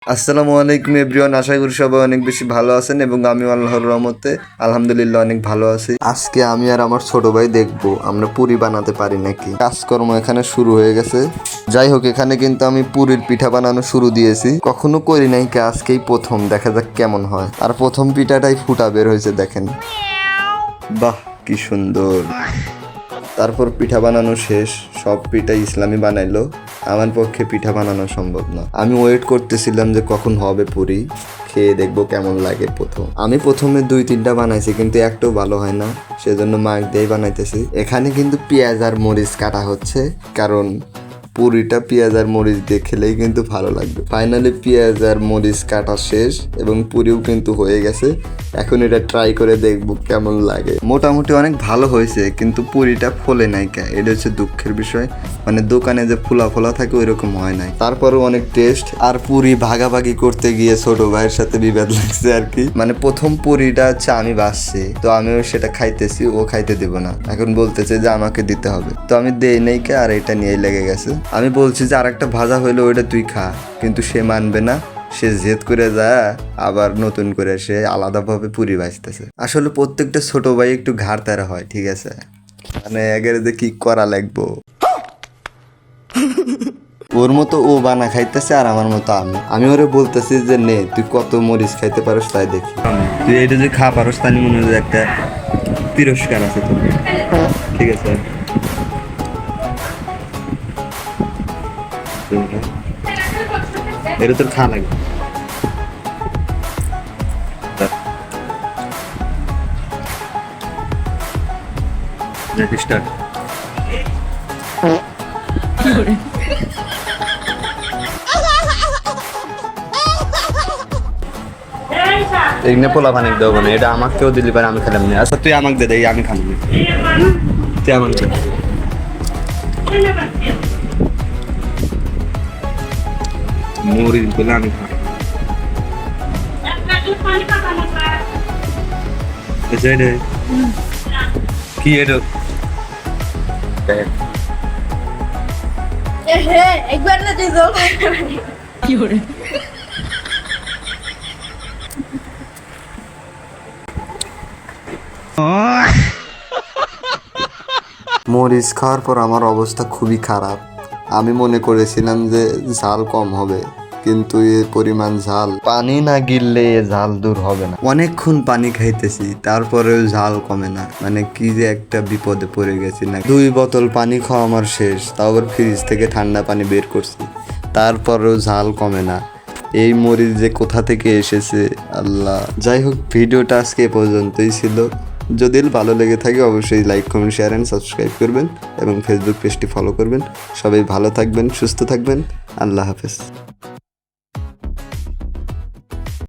আসসালামু আলাইকুম এভরিওয়ান, আশা করি সবাই অনেক বেশি ভালো আছেন এবং আমি আল্লাহর রহমতে আলহামদুলিল্লাহ অনেক ভালো আছি। আজকে আমি আর আমার ছোট ভাই দেখবো আমরা পুরি বানাতে পারি নাকি। কাজকর্ম এখানে শুরু হয়ে গেছে। যাই হোক, এখানে কিন্তু আমি পুরির পিঠা বানানো শুরু দিয়েছি, কখনো করি নাই, আজকেই প্রথম, দেখা যাক কেমন হয়। আর প্রথম পিঠাটাই ফুটা বের হয়েছে, দেখেন, বাহ কি সুন্দর। তারপর পিঠা বানানো শেষ, সব পিঠা ইসলামী বানাইলো, আমার পক্ষে পিঠা বানানো সম্ভব না। আমি ওয়েট করতেছিলাম যে কখন হবে পুরি, খেয়ে দেখবো কেমন লাগে। আমি প্রথমে 2-3টা বানাইছি, কিন্তু একটাও ভালো হয় না, সেজন্য মাছ দিয়েই বানাইতেছি। এখানে কিন্তু পেঁয়াজ আর মরিচ কাটা হচ্ছে, কারণ পুরিটা পেঁয়াজ আর মরিচ দিয়ে খেলেই কিন্তু ভালো লাগবে। ফাইনালি পেঁয়াজ আর মরিচ কাটা শেষ এবং পুরিও কিন্তু হয়ে গেছে। এখন এটা ট্রাই করে দেখবো কেমন লাগে। মোটামুটি অনেক ভালো হয়েছে, কিন্তু পুরিটা ফোলে নাই, এটা হচ্ছে দুঃখের বিষয়। মানে দোকানে যে ফোলা ফোলা থাকে ওইরকম হয় নাই। তারপরেও অনেক টেস্ট। আর পুরি ভাগাভাগি করতে গিয়ে ছোট ভাইয়ের সাথে বিবাদ লাগছে আর কি। মানে প্রথম পুরিটা হচ্ছে আমি বাসছি, তো আমিও সেটা খাইতেছি, ও খাইতে দেবো না, এখন বলতেছে যে আমাকে দিতে হবে, তো আমি দেই নাই কে, আর এটা নিয়েই লেগে গেছে। আমি বলছি যে আরেকটা ভাজা হইলে ওইটা তুই খা, কিন্তু সে মানবে না। সে জেদ করে যায়, আবার নতুন করে সে আলাদাভাবে পুরি ভাজতেছে। আসলে প্রত্যেকটা ছোট ভাই একটু ঘাড় তারা হয়, ঠিক আছে, মানে এগের যে কি করা লাগবো। ওর মতো ও বানা খাইতেছে আর আমার মতো আমি ওরে বলতেছি যে নে, তুই কত মরিচ খাইতে পারস তাই দেখি। তুই এটা যে খা পারস তাই মনে হয় একটা তিরস্কার আছে তোর, ঠিক আছে। এটা তোর খা লাগবে। স্টার্ট। এখানে পোলা পানি দেবো না, এটা আমাকেও দিলি পারে, আমি খেলাম না। আচ্ছা তুই আমাকে দে, দেই আমি খাবো না, তুই আমাকে দে। মরিচ বলে আমি খাবো। কি এটা একবার না তুই জল কি করে মরিচ খাওয়ার পর আমার অবস্থা খুবই খারাপ। আমি মনে করেছিলাম যে ঝাল কম হবে, কিন্তু এর পরিমাণ ঝাল, পানি না গিললে ঝাল দূর হবে না। অনেকক্ষণ পানি খাইতেছি, তারপরেও ঝাল কমে না। মানে কি যে একটা বিপদে পড়ে গেছি না। 2 বোতল পানি খাওয়া আমার শেষ, তাও আবার ফ্রিজ থেকে ঠান্ডা পানি বের করছি, তারপরেও ঝাল কমে না। এই মরিচ যে কোথা থেকে এসেছে আল্লাহ। যাই হোক, ভিডিওটা আজকে এ পর্যন্তই ছিল। যদি ভালো লেগে থাকে অবশ্যই like, comment, share and subscribe করবেন এবং ফেসবুক পেজটি ফলো করবেন। সবাই ভালো থাকবেন, সুস্থ থাকবেন, আল্লাহ হাফেজ।